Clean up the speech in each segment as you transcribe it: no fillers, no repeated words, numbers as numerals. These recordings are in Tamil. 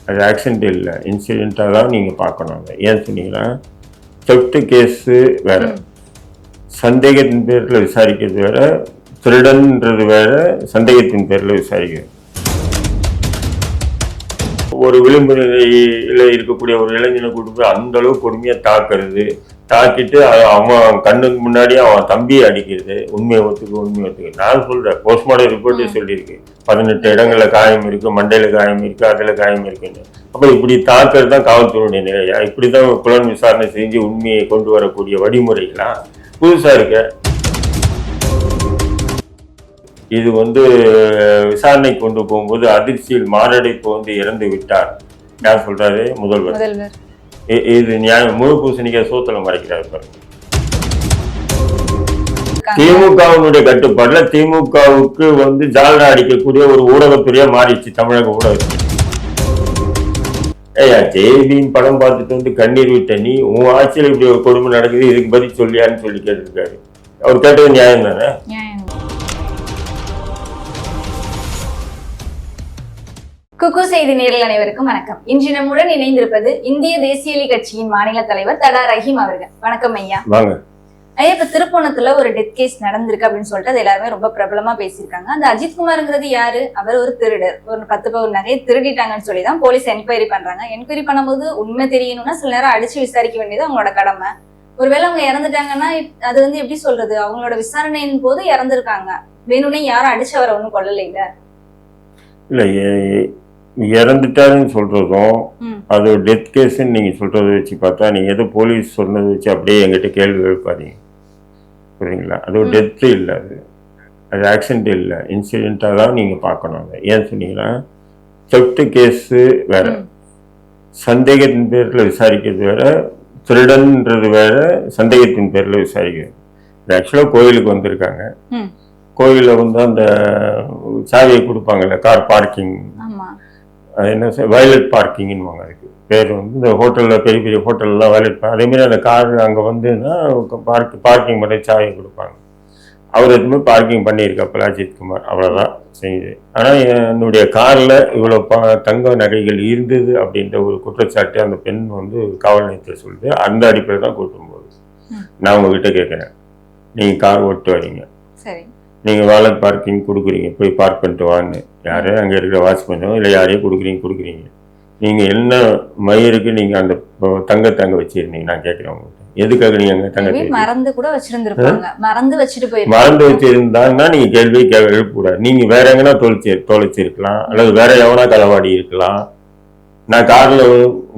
அது ஆக்சிடென்ட் இல்லை, இன்சிடெண்ட்டாக தான் நீங்கள் பார்க்கணும். அதை ஏன் சொன்னீங்கன்னா, தெஃப்ட் கேஸு வேற, சந்தேகத்தின் பேரில் விசாரிக்கிறது வேற, திருடன்ன்றது வேற, சந்தேகத்தின் பேரில் விசாரிக்கிறது. ஒரு விளிம்பு நிலையில் இருக்கக்கூடிய ஒரு இளைஞனை கூட்டு போய் அந்த அளவுக்கு கொடுமையாக தாக்குறது, தாக்கிட்டு அவன் கண்ணுக்கு முன்னாடி அவன் தம்பியை அடிக்கிறது, உண்மையை ஒத்துக்கு. நான் சொல்கிறேன், போஸ்ட்மார்ட்டம் ரிப்போர்ட்டே சொல்லியிருக்கு, 18 இடங்களில் காயம் இருக்குது, மண்டையில் காயம் இருக்குது, அதில் காயம் இருக்குன்னு. அப்போ இப்படி தாக்குறது தான் காவல்துறையுடைய நிலையா? இப்படி தான் புலன் விசாரணை செஞ்சு உண்மையை கொண்டு வரக்கூடிய வழிமுறைகளா? புதுசாக இருக்கு. இது விசாரணை கொண்டு போகும்போது அதிர்ச்சியில் மாரடைப்பு இறந்து விட்டார். யார் சொல்றாரு? முதல்வர். இது நியாயம். முழு பூசணிக்காய் சோத்துல மறைக்கிறார் பாருங்க. திமுகவினுடைய கட்டுப்பாடுல திமுகவுக்கு ஜால்ரா அடிக்கக்கூடிய ஒரு ஊடகத்துறையா மாறிடுச்சு தமிழக ஊடகத்துறை. ஜெய்பீம் படம் பார்த்துட்டு கண்ணீர் விட்ட நீ உன் ஆட்சியில் இப்படி ஒரு கொடுமை நடக்குது, இதுக்கு பதில் சொல்லியான்னு சொல்லி கேட்டிருக்காரு. அவர் கேட்டது நியாயம் தானே? குக்கு செய்தி நேரில் அனைவருக்கும் வணக்கம். இன்று நம்முடன் இணைந்திருப்பது இந்திய தேசியலி கட்சியின் மாநில தலைவர் தடா ரஹீம் அவர்கள். வணக்கம் ஐயா. ஐயா, இப்ப திருப்போணத்துல ஒரு டெத் கேஸ் நடந்திருக்கு அப்படின்னு சொல்லிட்டு அது எல்லாருமே ரொம்ப பிரபலமா பேசியிருக்காங்க. அந்த அஜித்குமார்ங்கிறது யாரு? அவர் ஒரு திருடர். ஒரு 10 பவுன் நகையை திருடிட்டாங்கன்னு சொல்லிதான் போலீஸ் என்கொயரி பண்றாங்க. என்கொயரி பண்ணும்போது உண்மை தெரியணும்னா சில நேரம் அடிச்சு விசாரிக்க வேண்டியது அவங்களோட கடமை. ஒருவேளை அவங்க இறந்துட்டாங்கன்னா அது எப்படி சொல்றது, அவங்களோட விசாரணையின் போது இறந்துருக்காங்க, வேணும்னே யாரும் அடிச்சு அவரை ஒன்றும் கொள்ளலை. இல்ல இறந்துட்டாருன்னு சொல்றதும் அது டெத் கேஸ்ன்னு நீங்க சொல்றதை வச்சு பார்த்தா, நீங்க ஏதோ போலீஸ் சொன்னதை வச்சு அப்படியே எங்கிட்ட கேள்வி எழுப்பாதீங்க, புரியுங்களா? அது ஒரு டெத்து இல்லை, அது ஆக்சிடென்ட் இல்லை, இன்சிடெண்ட்டாக தான் நீங்க பார்க்கணும். அதை ஏன் சொன்னீங்கன்னா, தெஃப்ட் கேஸு வேற, சந்தேகத்தின் பேரில் விசாரிக்கிறது வேற, திருடன்ன்றது வேற, சந்தேகத்தின் பேரில் விசாரிக்கிறது. இது ஆக்சுவலாக கோயிலுக்கு வந்திருக்காங்க. கோயிலில் அந்த சாவியை கொடுப்பாங்கல்ல, கார் பார்க்கிங், அது என்ன வயலட் பார்க்கிங்னுவாங்க. அதுக்கு பேர் இந்த ஹோட்டலில், பெரிய பெரிய ஹோட்டல்லாம் வயலட். அதேமாதிரி அந்த கார் அங்கே பார்க்கிங் பண்ணி சாவியை கொடுப்பாங்க. அவர் எதுவுமே பார்க்கிங் பண்ணியிருக்காப்பல அஜித்குமார், அவ்வளோதான் செஞ்சு. ஆனால் என்னுடைய காரில் இவ்வளோ தங்க நகைகள் இருந்தது அப்படின்ற ஒரு குற்றச்சாட்டு அந்த பெண் காவல் நிலையத்தில் சொல்லுது. அந்த அடிப்படையில் தான் கூட்டும்போது நான் உங்ககிட்ட கேட்குறேன், நீங்கள் கார் ஓட்டு வரீங்க, நீங்கள் வாலட் பார்க்கிங் கொடுக்குறீங்க, போய் பார்க் பண்ணிட்டு வாங்க, யாரே அங்கே இருக்கிற வாட்ச்மேனோ இல்லை யாரையும் கொடுக்குறீங்க. நீங்கள் என்ன மயிருக்கு நீங்கள் அந்த தங்கத்தை அங்கே வச்சிருந்தீங்க? நான் கேட்குறேன் உங்களுக்கு, எதுக்காக நீங்கள் அங்கே தங்கத்தை மறந்து வச்சிருந்தாங்கன்னா நீங்கள் கேள்வியை எழுப்பக்கூடாது. நீங்கள் வேற எங்கன்னா தொலைச்சிருக்கலாம், அல்லது வேற எவனா களவாடி இருக்கலாம். நான் காரில்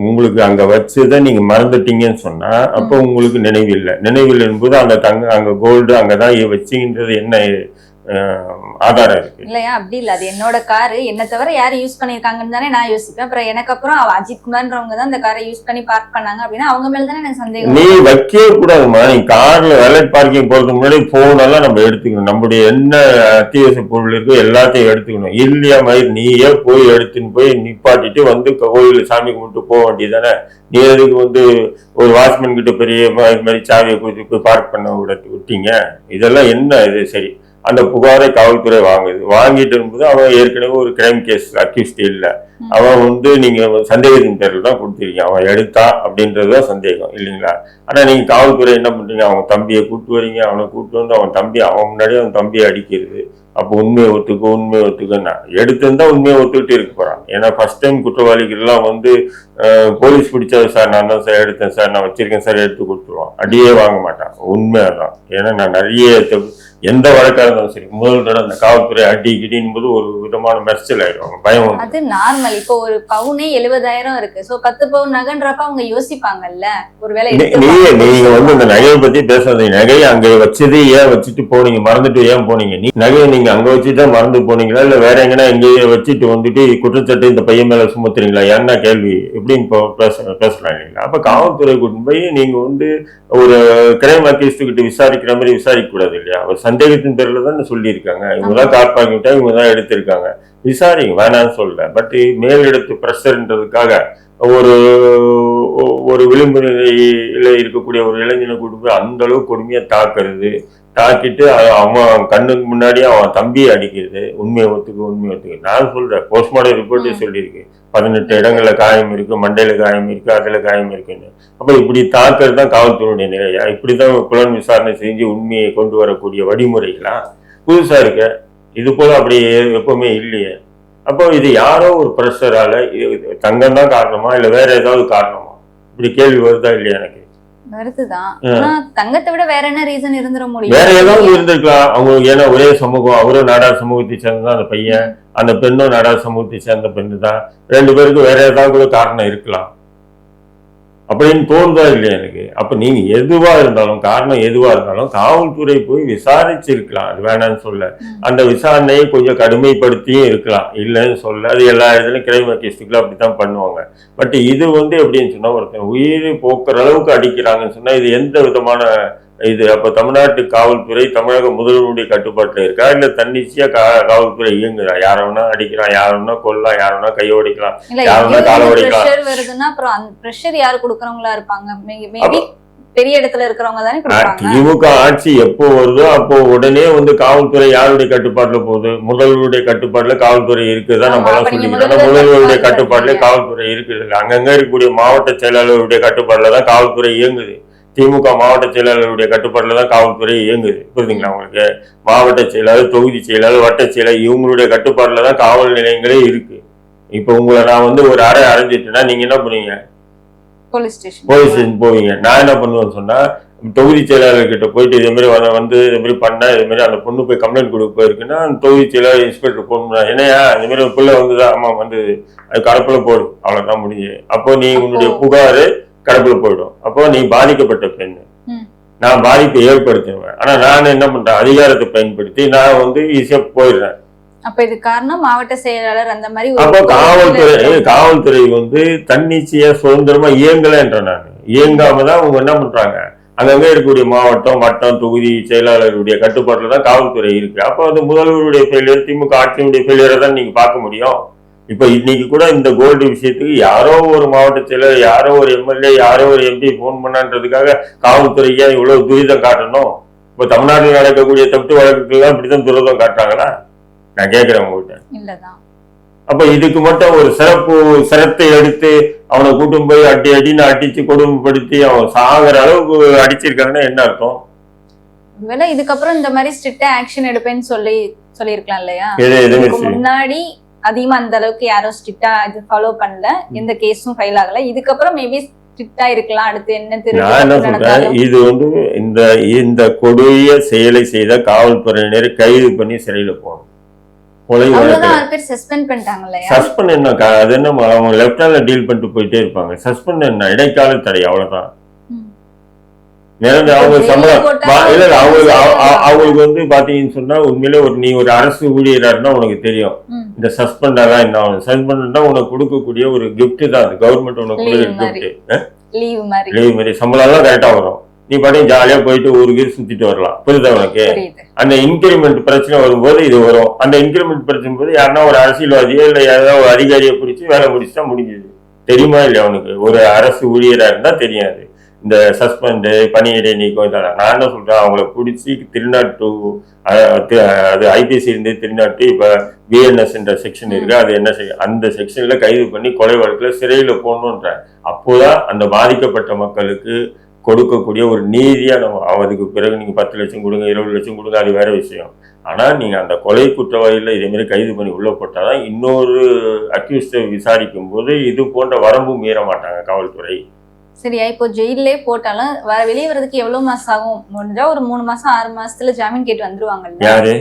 உங்களுக்கு அங்கே வச்சுதான் நீங்கள் மறந்துட்டீங்கன்னு சொன்னால் அப்போ உங்களுக்கு நினைவில் என்பது அந்த அங்கே கோல்டு அங்கே தான் வச்சுன்றது என்ன ஆதாரம் இருக்கு இல்லையா? அப்படி இல்ல, அது என்னோட காரு, என்ன தவிர யாரும் யூஸ் பண்ணிருக்காங்கன்னு தானே நான் யோசிப்பேன். அப்புறம் எனக்கு அப்புறம் அஜித்குமார்ன்றவங்க தான் இந்த காரை யூஸ் பண்ணி பார்க் பண்ணாங்க அப்படின்னா அவங்க மேல தானே எனக்கு சந்தேகம். நீ வைக்கவே கூடாதுமா. நீ கார்ல வேலட் பார்க்கிங் போறதுக்கு முன்னாடி போன் எல்லாம் நம்ம எடுத்துக்கணும், நம்முடைய என்ன அத்தியாவசிய பொருள் இருக்கோ எல்லாத்தையும் எடுத்துக்கணும். இல்லையா மயிர், நீயே போய் எடுத்துன்னு போய் நிப்பாட்டிட்டு கோயில் சாமி கும்பிட்டு போக வேண்டியதானே? நீ எதுக்கு ஒரு வாட்ச்மேன் கிட்ட பெரிய இது மாதிரி சாவியை கொடுத்து போய் பார்க் பண்ண விட்டீங்க? இதெல்லாம் என்ன இது? சரி, அந்த புகாரை காவல்துறை வாங்கிட்டு இருக்கும்போது அவன் ஏற்கனவே ஒரு கிரைம் கேஸ் அக்யூஸ்ட் இல்லை. அவன் நீங்க சந்தேகத்தின் பேரில் தான் கொடுத்துருக்கீங்க. அவன் எடுத்தா அப்படின்றதுதான் சந்தேகம் இல்லைங்களா? ஆனா நீங்க காவல்துறை என்ன பண்றீங்க, அவங்க தம்பியை கூப்பிட்டு வரீங்க, அவனை கூப்பிட்டு அவன் முன்னாடியே அவன் தம்பியை அடிக்கிறது. அப்போ உண்மையை ஒத்துக்குன்னா எடுத்திருந்தா உண்மையை ஒத்துக்கிட்டு இருக்க போறான். ஏன்னா ஃபர்ஸ்ட் டைம் குற்றவாளிகள் எல்லாம் போலீஸ் பிடிச்சது சார், நான் தான் சார் எடுத்தேன் சார், நான் வச்சிருக்கேன் சார், எடுத்து கொடுத்துருவான், அடியே வாங்க மாட்டான். உண்மையாதான். ஏன்னா நான் நிறைய எந்த வழக்காக இருந்தாலும் சரி, முதல் தடவை அந்த காவல்துறை அடி கிடின் போது ஒரு விதமான மெர்ச்சல் ஆயிடுவாங்க, பயம். அது நார்மல். இப்போ ஒரு பவுனே 70,000 இருக்கு. சோ 10 பவுன் நகைன்றப்ப அவங்க யோசிப்பாங்கல்ல, ஒருவேளை நீங்க இந்த நகையை பத்தி பேசாதீங்க. நகையை அங்க வச்சது ஏன் வச்சுட்டு போனீங்க, மறந்துட்டு ஏன் போனீங்க? நகையை நீங்க அங்க வச்சுதான் மறந்து போனீங்களா, இல்ல வேற எங்கன்னா எங்கேயே வச்சுட்டு குற்றச்சாட்டு இந்த பையன் மேல சுமத்துறீங்களா? என்ன கேள்வி எப்படின்னு பேசலாம் இல்லைங்களா? அப்ப காவல்துறை கூட்டு போய் நீங்க ஒரு கிரைம் அக்யூஸ்ட் கிட்ட விசாரிக்கிற மாதிரி விசாரிக்க கூடாது இல்லையா? அவர் சந்தேகத்தின் பேர்ல தான் சொல்லியிருக்காங்க, இவங்கதான் கார் பார்க்கிட்டா இவங்கதான் எடுத்திருக்காங்க, விசாரிங்க, வேணான்னு சொல்லல. பட் மேல் எடுத்து பிரஷர்ன்றதுக்காக ஒரு விளிம்பு நிலையில இருக்கக்கூடிய ஒரு இளைஞனை கூட்டு போய் அந்த அளவுக்கு கொடுமையா தாக்குறது, தாக்கிட்டு அவன் கண்ணுக்கு முன்னாடியே அவன் தம்பியை அடிக்கிறது. உண்மையை ஒத்துக்கு நான் சொல்றேன், போஸ்ட்மார்டம் ரிப்போர்ட்டே சொல்லியிருக்கு, 18 இடங்கள்ல காயம் இருக்கு, மண்டையில காயம் இருக்கு, அதுல காயம் இருக்குன்னு. அப்ப இப்படி தாக்குறது தான் காவல்துறையுடைய நிலையா? இப்படிதான் புலன் விசாரணை செஞ்சு உண்மையை கொண்டு வரக்கூடிய வழிமுறைகளா? புதுசா இருக்க. இது போல அப்படி எப்பவுமே இல்லையே. அப்போ இது யாரோ ஒரு பிரஷரால தங்கம் தான் காரணமா இல்ல வேற ஏதாவது காரணமா? இப்படி கேள்வி வருதா இல்லையா? எனக்கு வருதுதான். ஆனா தங்கத்தை விட வேற என்ன ரீசன் இருந்துட முடியும்? வேற ஏதாவது இருந்திருக்கலாம் அவங்களுக்கு. ஏன்னா ஒரே சமூகம், அவரும் நாடார் சமூகத்தை சேர்ந்ததான் அந்த பையன், அந்த பெண்ணும் நாடார் சமூகத்தை சேர்ந்த பெண்ணு தான். 2 பேருக்கும் வேற ஏதாவது கூட காரணம் இருக்கலாம் அப்படின்னு தோணுதா இல்லையா எனக்கு? அப்ப நீங்க எதுவா இருந்தாலும், காரணம் எதுவா இருந்தாலும் காவல்துறை போய் விசாரிச்சிருக்கலாம். அது வேணான்னு சொல்ல, அந்த விசாரணையை கொஞ்சம் கடுமைப்படுத்தியும் இருக்கலாம், இல்லைன்னு சொல்ல. அது எல்லா இடத்துலயும் கிரைம் கேஸுக்குள்ள அப்படித்தான் பண்ணுவாங்க. பட் இது எப்படின்னு சொன்னா, ஒருத்தன் உயிர் போக்குற அளவுக்கு அடிக்கிறாங்கன்னு சொன்னா இது எந்த விதமான இது? அப்ப தமிழ்நாட்டு காவல்துறை தமிழக முதல்வருடைய கட்டுப்பாட்டுல இருக்கா, இல்ல தன்னிச்சையா காவல்துறை இயங்குதா? யாரவனா அடிக்கிறான், யாரவனா கொல்லலாம், யாரவனா கையை உடைக்கலாம், யாரவனா காலை உடைக்கலாம். வருதுன்னா அப்புறம் அந்த பிரஷர் யாரு கொடுக்கறவங்களா இருப்பாங்க? மேபி பெரிய இடத்துல இருக்கிறவங்க தானே கொடுப்பாங்க. திமுக ஆட்சி எப்போ வருதோ அப்போ உடனே காவல்துறை யாருடைய கட்டுப்பாட்டுல போகுது? முதல்வருடைய கட்டுப்பாட்டுல காவல்துறை இருக்குதான் நம்ம எல்லாம் சொல்லிக்கிறோம். முதல்வருடைய கட்டுப்பாட்டுல காவல்துறை இருக்குது. அங்கங்க இருக்கக்கூடிய மாவட்ட செயலாளருடைய கட்டுப்பாட்டுல தான் காவல்துறை இயங்குது. திமுக மாவட்ட செயலாளருடைய கட்டுப்பாட்டுல தான் காவல்துறை இயங்குது. புரியுதுங்களா உங்களுக்கு? மாவட்ட செயலாளர், தொகுதி செயலாளர், வட்ட செயலாளர் இவங்களுடைய கட்டுப்பாட்டுல தான் காவல் நிலையங்களே இருக்கு. இப்ப உங்களை நான் ஒரு அறை அரைஞ்சிட்டேன்னா நீங்க என்ன பண்ணுவீங்க? போலீஸ் ஸ்டேஷன் போவீங்க. நான் என்ன பண்ணுவேன்னு சொன்னா, தொகுதி செயலாளர்கிட்ட போயிட்டு இதே மாதிரி இது மாதிரி பண்ண, இது மாதிரி அந்த பொண்ணு போய் கம்ப்ளைண்ட் கொடுக்க போயிருக்குன்னா அந்த தொகுதி செயலாளர் இன்ஸ்பெக்டர் போன் என்னையா இந்த மாதிரி ஒரு பிள்ளை வந்துதான், ஆமா அது கடப்புல போடும், அவ்வளவுதான் முடிஞ்சு. அப்போ நீ உன்னுடைய புகாரு கடப்புல போயிடும். அப்போ நீ பாதிக்கப்பட்ட பெண்ணு, நான் பாதிப்பை ஏற்படுத்துவேன். ஆனா நான் என்ன பண்றேன், அதிகாரத்தை பயன்படுத்தி நான் ஈஸியா போயிடுறேன். அப்ப இது காரணம் மாவட்ட செயலாளர் அந்த மாதிரி. அப்போ காவல்துறை தன்னிச்சையா சுதந்திரமா இயங்கலன்ற நான் இயங்காம தான் அவங்க என்ன பண்றாங்க, அங்கங்க இருக்கக்கூடிய மாவட்டம், வட்டம், தொகுதி செயலாளருடைய கட்டுப்பாட்டுல தான் காவல்துறை இருக்கு. அப்போ முதல்வருடைய ஃபெயிலியர், திமுக ஆட்சியினுடைய ஃபெயிலியரை தான் நீங்க பார்க்க முடியும். இப்ப இன்னைக்கு கூட இந்த கோல்டு விஷயத்துக்கு யாரோ ஒரு மாவட்ட செயலர், யாரோ ஒரு எம்எல்ஏ, யாரோ ஒரு எம்பி போன் பண்ணான்றதுக்காக காவல்துறையா இவ்வளவு துரிதம் காட்டணும்? இப்ப தமிழ்நாட்டில் நடக்கக்கூடிய தப்பு வழக்குகள்லாம் இப்படிதான் துரிதம் காட்டுறாங்களா? நான் கேட்கிறேன் உங்ககிட்ட. அப்ப இதுக்கு மட்டும் ஒரு சிரத்தை எடுத்து அவனை கூட்டும் போய் அடின்னு அடிச்சு கொடுமைப்படுத்தி அவன் சாகிற அளவுக்கு அடிச்சிருக்காங்கன்னா என்ன அர்த்தம்? இதுக்கப்புறம் இந்த மாதிரி ஸ்ட்ரிக்டா ஆக்ஷன் எடுப்பேன்னு சொல்லிருக்கலாம் இல்லையா? முன்னாடி அதிகமா அந்த அளவுக்கு யாரும் ஸ்ட்ரிக்டா இது ஃபாலோ பண்ணல, எந்த கேஸும் ஃபைல் ஆகல. இதுக்கப்புறம் மேபி ஸ்ட்ரிக்டா இருக்கலாம். அடுத்து என்ன தெரியும்? இது இந்த கொடிய செயலை செய்த காவல்துறையினரை கைது பண்ணி சிறையில போகணும். சஸ்பெண்ட் என்ன, அது என்ன அவங்க லெஃப்ட் ஹேண்ட்ல டீல் பண்ணிட்டு போயிட்டே இருப்பாங்க. சஸ்பெண்ட் என்ன, இடைக்கால தடை, அவ்வளவுதான். அவங்க சம்பளம் இல்ல, அவங்களுக்கு பாத்தீங்கன்னு சொன்னா உண்மையிலே நீ ஒரு அரசு ஊழியராருன்னா உனக்கு தெரியும் இந்த சஸ்பெண்டா என்ன ஆகும். சஸ்பெண்டா உனக்கு கொடுக்கக்கூடிய ஒரு கிஃப்ட் தான் அது. கவர்மெண்ட் உனக்கு கொடுக்குற கிஃப்ட், லீவ் மாதிரி. சம்பளம் எல்லாம் கரெக்டா வரும். நீ பாத்தீங்க ஜாலியா போயிட்டு ஊருக்கு சுத்திட்டு வரலாம். புரியுதா உனக்கு? அந்த இன்கிரிமெண்ட் பிரச்சனை வரும்போது இது வரும். அந்த இன்கிரிமெண்ட் பிரச்சனை போது யாருன்னா ஒரு அரசியல்வாதியோ இல்ல யாராவது ஒரு அதிகாரியை பிடிச்சி வேலை முடிச்சுட்டா முடிஞ்சது. தெரியுமா இல்லையா உனக்கு? ஒரு அரசு ஊழியரா இருந்தா தெரியாது இந்த சஸ்பெண்ட், பணியிடை நீக்கம் இதெல்லாம். நான் என்ன சொல்றேன், அவங்களை பிடிச்சி திருநாட்டு அது ஐபிசி இருந்து திருநாட்டு இப்ப பிஎன்எஸ் என்ற செக்ஷன் இருக்கு, அது என்ன செய்ய அந்த செக்ஷன்ல கைது பண்ணி கொலை வழக்குல சிறையில போடணுன்ற. அப்போதான் அந்த பாதிக்கப்பட்ட மக்களுக்கு கொடுக்கக்கூடிய ஒரு நீதியா நம்ம அதுக்கு பிறகு நீங்க 10 லட்சம் கொடுங்க, 20 லட்சம் கொடுங்க, அது வேற விஷயம். ஆனா நீங்க அந்த கொலை குற்றவாளியில இதே மாதிரி கைது பண்ணி உள்ள போட்டாதான் இன்னொரு அக்யூஸ்டை விசாரிக்கும் போது இது போன்ற வரம்பு மீற மாட்டாங்க காவல்துறை. சரியா? இப்போ ஜெயிலே போட்டாலும் வெளியே வர்றதுக்கு எவ்வளவு மாசம் ஆகும்? முடிஞ்சா ஒரு 3 மாசம் 6 மாசத்துல ஜாமீன் கேட்டு வந்துருவாங்கல்ல யாரு?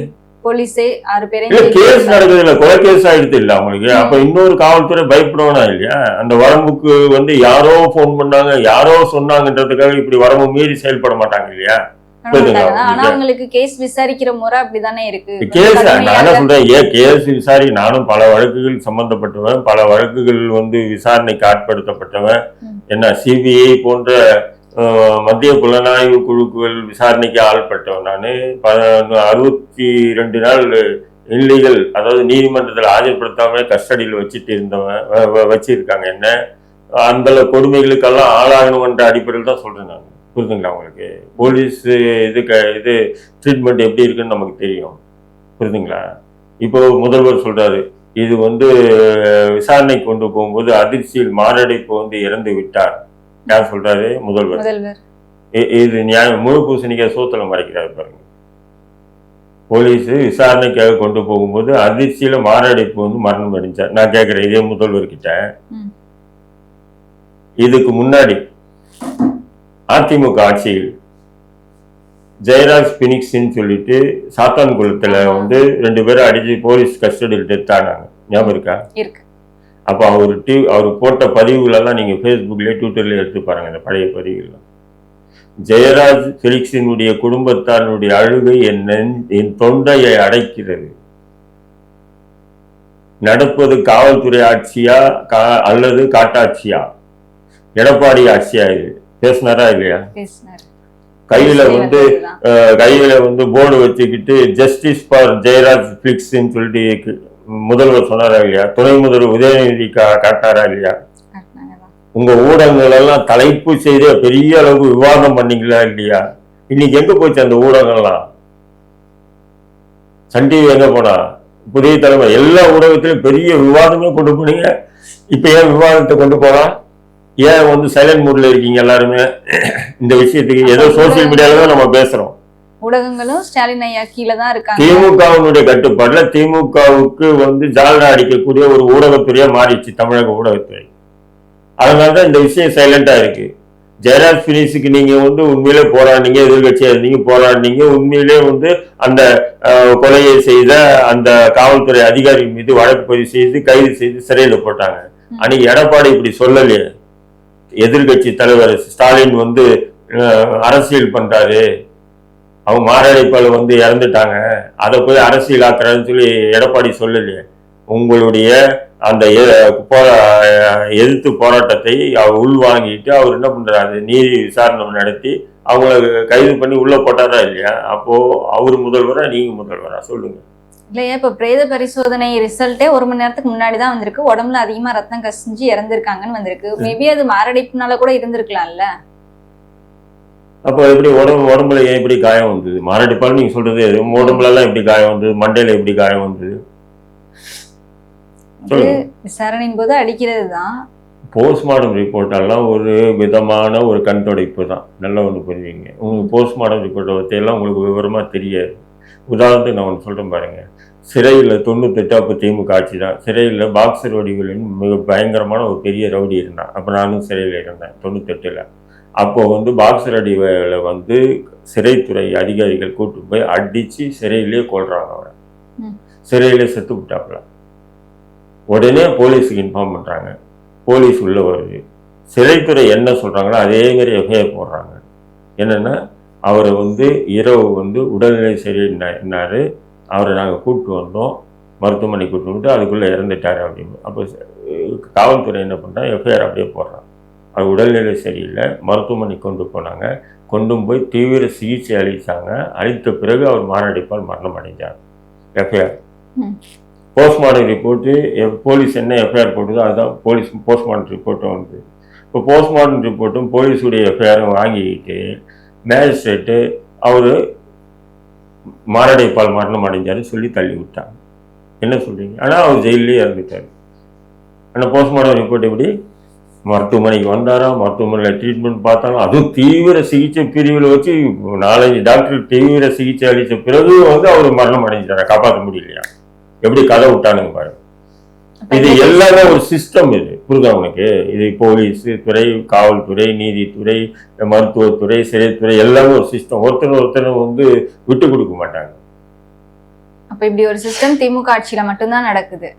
போலீஸே 6 பேரே. கேஸ் நடக்குது இல்ல, கொலை கேஸ் ஆயிடுது இல்ல அவங்களுக்கு. அப்ப இன்னொரு காவல்துறை பயப்படுவானா இல்லையா? அந்த வரம்புக்கு யாரோ போன் பண்ணாங்க, யாரோ சொன்னாங்கன்றதுக்காக இப்படி வரம்பு மீறி செயல்பட மாட்டாங்க இல்லையா? ஆனா அவங்களுக்கு கேஸ் விசாரிக்கிற முறை அப்படிதானே இருக்கு. கேஸ் நான் என்ன சொல்றேன், கேஸ் விசாரி நானும் பல வழக்குகள் சம்பந்தப்பட்டவன், பல வழக்குகள் விசாரணைக்கு ஆட்படுத்தப்பட்டவன். என்ன சிபிஐ போன்ற மத்திய புலனாய்வு குழுக்கள் விசாரணைக்கு ஆள்பட்டவன். நான் 62 நாள் இல்லீகல், அதாவது நீதிமன்றத்தில் ஆஜர்படுத்தாம கஸ்டடியில் வச்சுட்டு இருந்தவன், வச்சிருக்காங்க என்ன அந்த கொடுமைகளுக்கெல்லாம் ஆளாகணுன்ற அடிப்படையில் தான் சொல்றேன் நான். புரியுதுங்களா உங்களுக்கு? போலீஸ் இது ட்ரீட்மெண்ட் எப்படி இருக்குன்னு நமக்கு தெரியும். புரியுதுங்களா? இப்போ முதல்வர் சொல்றாரு, இது விசாரணை கொண்டு போகும்போது அதிர்ச்சியில் மாரடைப்பு இறந்து விட்டார். யார் சொல்றாரு? முதல்வர். இது நியாயம். முழு பூசணிக்காய் சோத்துல மறைக்கிறாரு பாருங்க. போலீஸ் விசாரணைக்காக கொண்டு போகும்போது அதிர்ச்சியில மாரடைப்பு மரணம் அடைஞ்சார். நான் கேட்கிறேன் இதே முதல்வர்கிட்ட, இதுக்கு முன்னாடி அதிமுக ஆட்சியில் ஜெயராஜ் பினிக்ஸ்ன்னு சொல்லிட்டு சாத்தான் குளத்துல 2 பேரை அடிச்சு போலீஸ் கஸ்டடியில் டெத் ஆனாங்க. ஞாபகம் இருக்கா? அப்ப அவர் போட்ட பதிவுகள் எல்லாம் நீங்க பேஸ்புக்லயே ட்விட்டர்ல எடுத்து பாருங்க. இந்த பழைய பதிவுகள். ஜெயராஜ் பிலிக்ஸினுடைய குடும்பத்தாருடைய அழுகை என் தொண்டையை அடைக்கிறது. நடப்பது காவல்துறை ஆட்சியா அல்லது காட்டாட்சியா? எடப்பாடி ஆட்சியா? இது பேசினாரா இல்லையா? கையில போர்டு வச்சுக்கிட்டு ஜஸ்டிஸ் ஃபார் ஜெயராஜ் பிலிக்ஸ்ன்னு சொல்லிட்டு முதல்வர் சொன்னாரா இல்லையா? துணை முதல்வர் உதயநிதி காட்டாரா இல்லையா? உங்க ஊடகங்கள் எல்லாம் தலைப்பு செய்த பெரிய அளவுக்கு விவாதம் பண்ணீங்களா இல்லையா? இன்னைக்கு எங்க போச்சு அந்த ஊடகங்கள்லாம்? சன் டிவி எங்க போனா? புதிய தலைமை எல்லா ஊடகத்திலும் பெரிய விவாதமே கொண்டு போனீங்க. இப்ப ஏன் விவாதத்தை கொண்டு போலாம்? ஏன் சைலண்ட் மூட்ல இருக்கீங்க எல்லாருமே? இந்த விஷயத்துக்கு ஏதோ சோசியல் மீடியால தான் நம்ம பேசுறோம். ஊடகங்களும் ஸ்டாலின் ஐயா கீழே தான் இருக்காங்க. திமுகவினுடைய கட்டுப்பாடுல திமுகவுக்கு ஜால்ரா அடிக்கக்கூடிய ஒரு ஊடகத்துறையா மாறிடுச்சு தமிழக ஊடகத்துறை. அதனாலதான் இந்த விஷயம் சைலண்டா இருக்கு. ஜெயராஜ் பினிக்ஸுக்கு நீங்க உண்மையிலே போராடினீங்க, எதிர்கட்சியா இருந்தீங்க, போராடினீங்க. உண்மையிலே அந்த கொலையை செய்த அந்த காவல்துறை அதிகாரி மீது வழக்கு பதிவு செய்து கைது செய்து சிறையில போட்டாங்க. அன்னைக்கு எடப்பாடி இப்படி சொல்லலையே. எதிர்கட்சி தலைவர் ஸ்டாலின் அரசியல் பண்றாரு, அவங்க மாரடைப்பால் இறந்துட்டாங்க, அதை போய் அரசியல் ஆக்குறாருன்னு சொல்லி எடப்பாடி சொல்லலையே. உங்களுடைய அந்த எதிர்த்து போராட்டத்தை அவர் உள்வாங்கிட்டு அவர் என்ன பண்றாரு? நீதி விசாரணை நடத்தி அவங்கள கைது பண்ணி உள்ள போட்டாரா இல்லையா? அப்போ அவர் முதல்வரா நீங்க முதல்வரா? சொல்லுங்க. இல்லையா, இப்ப பிரேத பரிசோதனை ரிசல்ட்டே 1 மணி நேரத்துக்கு முன்னாடி தான் வந்திருக்கு. உடம்புல அதிகமா ரத்தம் கசிஞ்சு இறந்திருக்காங்கன்னு வந்திருக்கு. மேபி அது மாரடைப்புனால கூட இருந்திருக்கலாம்ல. அப்போ எப்படி உடம்புல ஏன் எப்படி காயம் வந்தது? மாரடைப்பால் நீங்க சொல்றது உடம்புல எல்லாம் எப்படி காயம் வந்தது? மண்டையில எப்படி காயம் வந்தது? விசாரணையின் போது அடிக்கிறது தான். போஸ்ட்மார்டம் ரிப்போர்ட் எல்லாம் ஒரு விதமான ஒரு கண் துடைப்பு தான். நல்லா புரியுவீங்க. உங்களுக்கு போஸ்ட்மார்டம் ரிப்போர்ட்டை பற்றியெல்லாம் உங்களுக்கு விவரமா தெரியாது. உதாரணத்துக்கு நான் ஒன்று சொல்றேன் பாருங்க. சிறையில் 98 அப்போ திமுக ஆட்சி தான். சிறையில் பாக்ஸர் வடிகளின் மிக பயங்கரமான ஒரு பெரிய ரவுடி இருந்தான். அப்போ நானும் சிறையில் இருந்தேன் 98. அப்போ பாக்ஸர் அடிவில் சிறைத்துறை அதிகாரிகள் கூட்டு போய் அடிச்சு சிறையிலேயே கொள்றாங்க. அவரை சிறையிலே செத்து விட்டாப்புல. உடனே போலீஸுக்கு இன்ஃபார்ம் பண்றாங்க. போலீஸ் உள்ள வருது. சிறைத்துறை என்ன சொல்றாங்களோ அதே மாதிரி எஃப்ஐஆர் போடுறாங்க. என்னன்னா அவரை இரவு உடல்நிலை சரியின்னாரு, அவரை நாங்கள் கூப்பிட்டு வந்தோம், மருத்துவமனை கூப்பிட்டு வந்து அதுக்குள்ளே இறந்துட்டாரு அப்படின்னு. அப்போ காவல்துறை என்ன பண்ணுறா? எஃப்ஐஆர் அப்படியே போடுறான். அவர் உடல்நிலை சரியில்லை, மருத்துவமனை கொண்டு போனாங்க. கொண்டு போய் தீவிர சிகிச்சை அளித்தாங்க. அளித்த பிறகு அவர் மாரடைப்பால் மரணம் அடைஞ்சார். எஃப்ஐஆர். போஸ்ட்மார்டம் ரிப்போர்ட்டு போலீஸ் என்ன எஃப்ஐஆர் போட்டதோ அதுதான் போஸ்ட்மார்டம் ரிப்போர்ட்டும் இப்போ போஸ்ட்மார்டம் ரிப்போர்ட்டும் போலீஸுடைய எஃப்ஐஆரும் வாங்கிக்கிட்டு மேஜிஸ்ட்ரேட்டு அவர் மாரடைப்பால் மரணம் அடைஞ்சாருன்னு சொல்லி தள்ளி விட்டாங்க. என்ன சொல்றீங்க? ஆனால் அவர் ஜெயிலே இறந்துட்டார். ஆனால் போஸ்ட்மார்டம் ரிப்போர்ட் எப்படி? மருத்துவமனைக்கு வந்தாரா, மருத்துவமனையில் ட்ரீட்மெண்ட் பார்த்தாலும், அதுவும் தீவிர சிகிச்சை பிரிவில் வச்சு 4-5 டாக்டர் தீவிர சிகிச்சை அளித்த பிறகு அவர் மரணம் அடைஞ்சாரா? காப்பாற்ற முடியலையா? எப்படி கதை விட்டானுங்க பாருங்க. இது எல்லாமே ஒரு சிஸ்டம். இது புரியுதா உனக்கு? இது போலீஸ் துறை, காவல்துறை, நீதித்துறை, மருத்துவத்துறை, சிறைத்துறை எல்லாமே ஒரு சிஸ்டம். ஒருத்தர் விட்டு கொடுக்க மாட்டாங்க. அப்ப இப்படி ஒரு சிஸ்டம் திமுக ஆட்சியில மட்டும்தான் நடக்குது.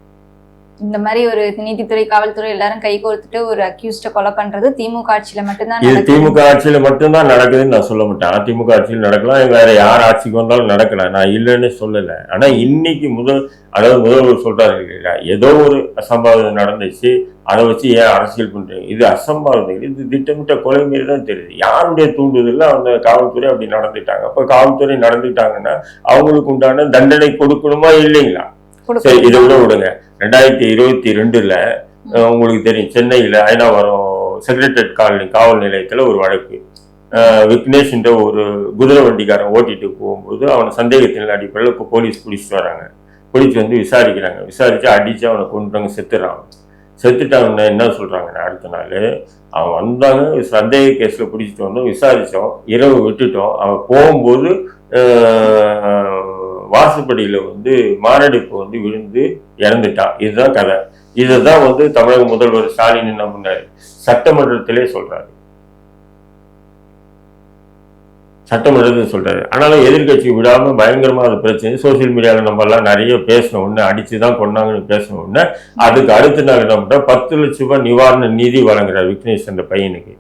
இந்த மாதிரி ஒரு நீதித்துறை, காவல்துறை எல்லாரும் கை கோர்த்துட்டு ஒரு அக்யூஸ்ட கொலை பண்றது திமுக ஆட்சியில மட்டும்தான். இது திமுக ஆட்சியில மட்டும்தான் நடக்குதுன்னு நான் சொல்ல மாட்டேன். அதிமுக ஆட்சியில் நடக்கலாம், வேற யார் ஆட்சிக்கு வந்தாலும் நடக்கலாம். நான் இல்லைன்னு சொல்லலை. ஆனா இன்னைக்கு முதல்வர் சொல்றாரு இல்லையா, ஏதோ ஒரு அசம்பாவிதம் நடந்துச்சு, அதை வச்சு ஏன் அரசியல் பண்றீங்க? இது அசம்பாவிதம், இது திட்டமிட்ட கொலை மாரி தான் தெரியுது. யாருடைய தூண்டுதல்ல அந்த காவல்துறை அப்படி நடந்துட்டாங்க. அப்ப காவல்துறை நடந்துட்டாங்கன்னா அவங்களுக்கு உண்டான தண்டனை கொடுக்கணுமா இல்லைங்களா? சரி, இதை விடுங்க. 2022 உங்களுக்கு தெரியும், சென்னையில அயனாவரம் செக்ரட்டரியேட் காலனி காவல் நிலையத்தில் ஒரு வழக்கு. விக்னேஷ் என்ற ஒரு குதிரை வண்டிக்காரன் ஓட்டிட்டு போகும்போது அவனை சந்தேகத்தின் அடிப்படையில் இப்போ போலீஸ் பிடிச்சிட்டு வராங்க. பிடிச்சி வந்து விசாரிக்கிறாங்க. விசாரித்து அடித்து அவனை கொண்டுறாங்க, செத்துறான். செத்துட்டு அவனை என்ன சொல்கிறாங்கன்னா, அடுத்த நாள் அவன் வந்தாங்க, சந்தேக கேஸில் பிடிச்சிட்டு வந்தோம், விசாரித்தோம், இரவு விட்டுட்டோம். அவன் போகும்போது வாசுப்படியில் வந்து மாரடைப்பு வந்து விழுந்து இறந்துட்டான். இதுதான் கதை. இதை தான் வந்து தமிழக முதல்வர் ஸ்டாலின் என்ன பண்ணாரு, சட்டமன்றத்திலே சொல்றாரு, சட்டமன்றத்தில் சொல்றாரு. ஆனாலும் எதிர்கட்சி விடாம பயங்கரமா அது பிரச்சனை. சோசியல் மீடியாவில் நம்ம எல்லாம் நிறைய பேசணும், ஒன்று அடிச்சுதான் கொண்டாங்கன்னு பேசணும். ஒன்று அதுக்கு அடுத்த நாள் என்ன பண்ற, 10 லட்சம் ரூபாய் நிவாரண நிதி வழங்குறாரு விக்னேஷ் அந்த பையனுக்கு.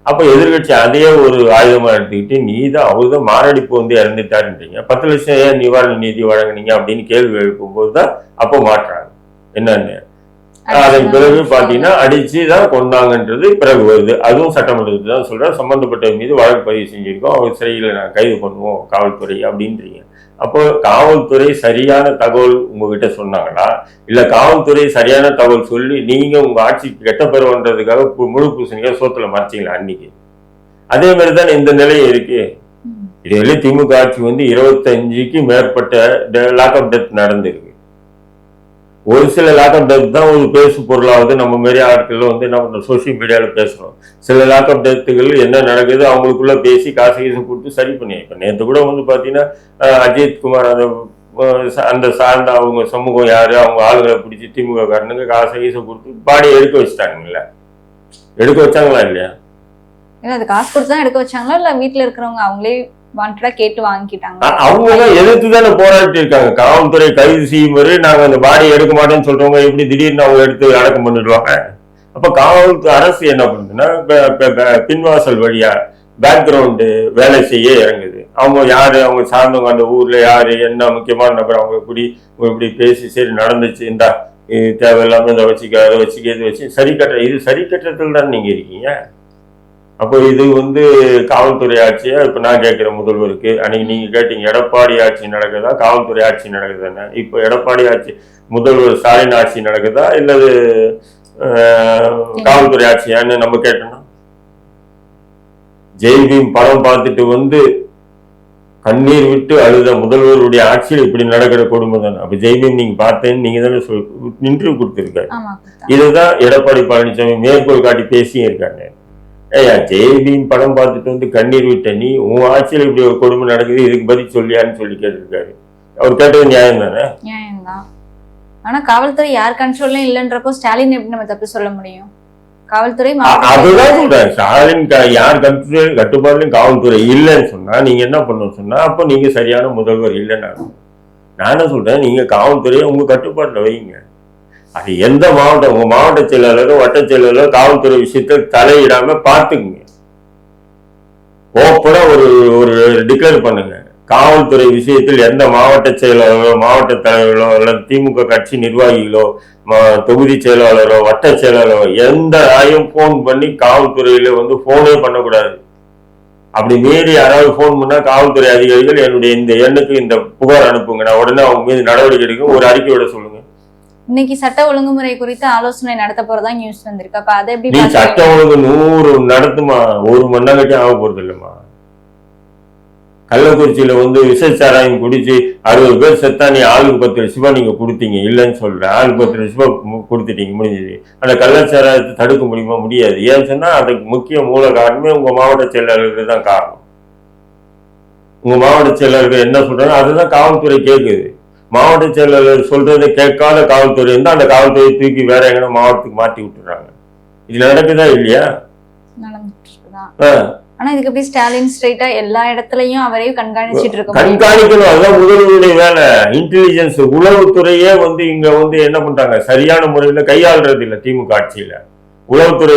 அப்போ எதிர்கட்சி அதையே ஒரு ஆயுதமா எடுத்துக்கிட்டு, நீதான் அவருதான் மாரடைப்பு வந்து இறந்துட்டாருன்றீங்க, 10 லட்சம் ஏன் நிவாரண நிதி வழங்குனீங்க அப்படின்னு கேள்வி எழுப்பும்போது தான் அப்போ மாற்றாங்க. என்னன்னு அதன் பிறகு பாத்தீங்கன்னா அடிச்சுதான் கொண்டாங்கன்றது பிறகு வருது. அதுவும் சட்டமன்றத்துக்கு தான் சொல்ற, சம்பந்தப்பட்ட மீது வழக்கு பதிவு செஞ்சிருக்கோம், அவர் சிறையில் நான் கைது பண்ணுவோம் காவல்துறை அப்படின்றீங்க. அப்போ காவல்துறை சரியான தகவல் உங்ககிட்ட சொன்னாங்களா, இல்ல காவல்துறை சரியான தகவல் சொல்லி நீங்க உங்க ஆட்சிக்கு கெட்ட பெறுவன்றதுக்காக முழு பூசணிக்காக சோத்துல மறைச்சிங்களா அன்னைக்கு? அதே மாதிரிதான் இந்த நிலை இருக்கு. இதுவரை திமுக ஆட்சி வந்து 25க்கு மேற்பட்ட லாக் ஆஃப் டெத் நடந்திருக்கு. ஒரு சில லாக் ஆஃப் டெத் தான் ஒரு பேசு பொருளாவது. நம்ம மாரி ஆட்கள் வந்து என்ன பண்ணுறோம், சோசியல் மீடியாவில் பேசுகிறோம். சில லாக் ஆஃப் டெத்துகள் என்ன நடக்குது அவங்களுக்குள்ள பேசி காசு கொடுத்து சரி பண்ணி. இப்போ நேற்று கூட வந்து பார்த்தீங்கன்னா அஜித் குமார் அந்த சார்ந்த அவங்க சமூகம் யாரு, அவங்க ஆளுகளை பிடிச்சி திமுக காரனுங்க காசு கொடுத்து பாடியை எடுக்க வச்சுட்டாங்கல்ல. எடுக்க வச்சாங்களா இல்லையா? அது காசு கொடுத்து தான் எடுக்க வச்சாங்களா, இல்லை வீட்டில் இருக்கிறவங்க அவங்களே வாண்டடா கேட்டு வாங்கிட்டாங்க? அவங்க எதிர்த்து தானே போராட்டி இருக்காங்க. காவல்துறை கைது செய்யும் வரை நாங்க அந்த பாடி எடுக்க மாட்டோம்னு சொல்றவங்க எப்படி திடீர்னு அவங்க எடுத்து அடக்கம் பண்ணிடுவாங்க? அப்ப காவல்துறை அரசு என்ன பண்ணுதுன்னா பின்வாசல் வழியா பேக்ரவுண்டு வேலை செய்ய இறங்குது. அவங்க யாரு, அவங்க சார்ந்தவங்க அந்த ஊர்ல யாரு, என்ன முக்கியமான நபர், அவங்க இப்படி பேசி சரி நடந்துச்சு, இந்தா தேவையில்லாம இதை வச்சுக்க அதை வச்சுக்க இதை வச்சு சரி கட்டுற, இது சரி கட்டுறதுல தான் நீங்க இருக்கீங்க. அப்போ இது வந்து காவல்துறை ஆட்சியா? இப்ப நான் கேட்கிற முதல்வருக்கு, அன்னைக்கு நீங்க கேட்டீங்க எடப்பாடி ஆட்சி நடக்குதா காவல்துறை ஆட்சி நடக்குதுன்னு. இப்போ எடப்பாடி ஆட்சி முதல்வர் ஸ்டாலின் ஆட்சி நடக்குதா இல்லது காவல்துறை ஆட்சியான்னு நம்ம கேட்டோம்னா, ஜெய்பீம் படம் பார்த்துட்டு வந்து கண்ணீர் விட்டு அழுத முதல்வருடைய ஆட்சியில் இப்படி நடக்கிற கொடுமை தானே. அப்ப ஜெய்பீம் நீங்க பார்த்தேன்னு நீங்க தானே இன்டர்வியூ கொடுத்துருக்காரு. இதுதான் எடப்பாடி பழனிசாமி மேற்கோள் காட்டி பேசியே இருக்காங்க. ஏயா ஜெய்பீம் படம் பார்த்துட்டு வந்து கண்ணீர் விட்ட நீ உன் ஆட்சியில் இப்படி ஒரு கொடுமை நடக்குது, இதுக்கு பதில் சொல்லியான்னு சொல்லி கேட்டிருக்காரு. அவர் கேட்டது நியாயம் தானே? நியாயம்தான். ஆனா காவல்துறை யார் கண்ட்ரோல்லும் இல்லைன்றப்போ ஸ்டாலின் எப்படி நம்ம தப்பு சொல்ல முடியும்? காவல்துறை அதுதான் சொல்றேன், ஸ்டாலின் யார் கட்டுப்பாடுலையும் காவல்துறை இல்லைன்னு சொன்னா நீங்க என்ன பண்ணணும் சொன்னா, அப்போ நீங்க சரியான முதல்வர் இல்லைன்னு நான் என்ன சொல்றேன், நீங்க காவல்துறையை உங்க கட்டுப்பாட்டுல வைங்க. அது எந்த மாவட்டம், உங்க மாவட்ட செயலாளரோ வட்ட செயலாளரோ காவல்துறை விஷயத்தில் தலையிடாம பார்த்துக்குங்க. ஓப்பனா ஒரு டிக்ளேர் பண்ணுங்க, காவல்துறை விஷயத்தில் எந்த மாவட்ட செயலாளரோ மாவட்ட தலைவர்களோ அல்லது திமுக கட்சி நிர்வாகிகளோ தொகுதி செயலாளரோ வட்ட செயலாளரோ எந்த ஆயும் போன் பண்ணி காவல்துறையில வந்து போனே பண்ணக்கூடாது. அப்படி மீறி யாராவது போன் பண்ணா காவல்துறை அதிகாரிகள் என்னுடைய இந்த எண்ணுக்கு இந்த புகார் அனுப்புங்க, நான் உடனே அவங்க மீது நடவடிக்கை எடுக்க ஒரு அறிக்கையோட சொல்லுங்க. இன்னைக்கு சட்ட ஒழுங்குமுறை குறித்து ஆலோசனை நடத்த போறதா நியூஸ் வந்திருக்கு. அப்ப அதை எப்படி நீ சட்ட ஒழுங்கு 100 நடத்துமா, ஒரு மண்ணாங்கட்டி ஆக போறது இல்லைம்மா. கள்ளக்குறிச்சியில வந்து விசச்சாராயம் குடிச்சு 60 பேர் செத்தா நீ ஆளுக்கு 10 லட்ச ரூபாய் நீங்க கொடுத்தீங்க, இல்லைன்னு சொல்றேன். ஆளுக்கு 10 லட்ச ரூபாய் கொடுத்துட்டீங்க, முடிஞ்சது. அந்த கள்ளச்சாராயத்தை தடுக்க முடியுமா? முடியாது. ஏன்னு சொன்னா அதுக்கு முக்கிய மூல காரணமே உங்க மாவட்ட செயலாளர்கள் தான் காரணம். உங்க மாவட்ட செயலாளர்கள் என்ன சொல்றாங்க அதுதான் காவல்துறை கேட்குது. மாவட்ட செயலாளர் சொல்றதை கேட்காத காவல்துறை இருந்தா அந்த காவல்துறையை தூக்கி வேற எங்கன்னா மாவட்டத்துக்கு மாற்றி விட்டுறாங்க. இது நடக்குதா இல்லையா? ஆனா இதுக்கு எப்படி ஸ்டாலின் ஸ்ட்ரைட்டா எல்லா இடத்துலயும் அவரையும் கண்காணிச்சிட்டு இருக்க கண்காணிக்கணும். அதுதான் முதல்வருடைய வேலை. இன்டெலிஜென்ஸ் உளவுத்துறையே வந்து இங்க வந்து என்ன பண்றாங்க, சரியான முறையில கையாளுறது இல்லை திமுக ஆட்சியில. உளவுத்துறை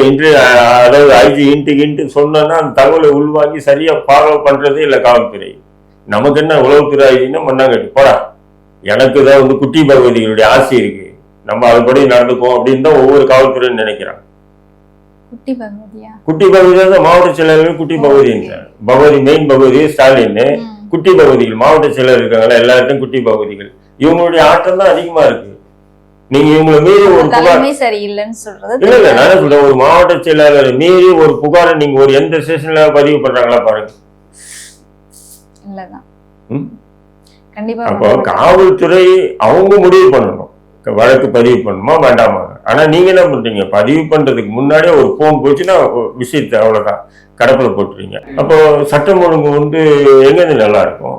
அதாவது ஐஜி இன்ட்டு சொன்னா அந்த தகவலை உள்வாங்கி சரியா ஃபாலோ பண்றதே இல்லை காவல்துறை. நமக்கு என்ன உளவுத்துறை ஐஜின்னா மண்ணாங்கட்டி போடா, எனக்கு தான் வந்து குட்டி பகவதிகளுடைய ஆசை இருக்கு, நம்ம அதுபடி நடந்துக்கும் அப்படின்னு தான் ஒவ்வொரு காவல்துறையும் நினைக்கிறாங்க. குட்டி பகவதி தான் மாவட்ட செயலாளர்கள் குட்டி பகவதிங்க. பகவதி மெயின் பகவதி ஸ்டாலின், குட்டி பகவதிகள் மாவட்ட செயலர் இருக்காங்களா எல்லாருக்கும் குட்டி பகவதிகள். இவங்களுடைய ஆட்டம் தான் அதிகமா இருக்கு. நீங்க இவங்களை மீறி ஒரு புகார் தலைமை சரியில்லைன்னு சொல்றது இல்ல நான் என்ன சொல்றேன், ஒரு மாவட்ட செயலாளர் மீறி ஒரு புகாரை நீங்க ஒரு எந்த ஸ்டேஷன்ல பதிவு பண்றாங்களா பாருங்க. இல்லதான் ம்? கண்டிப்பா அப்போ காவல்துறை அவங்க முடிவு பண்ணணும் வழக்கு பதிவு பண்ணணுமா வேண்டாமா. ஆனா நீங்க என்ன பண்றீங்க, பதிவு பண்றதுக்கு முன்னாடியே ஒரு போன் போச்சுன்னா விஷயத்தை அவ்வளவுதான் கடப்புல போட்டுறீங்க. அப்போ சட்டம் ஒழுங்கு எங்க நல்லா இருக்கும்.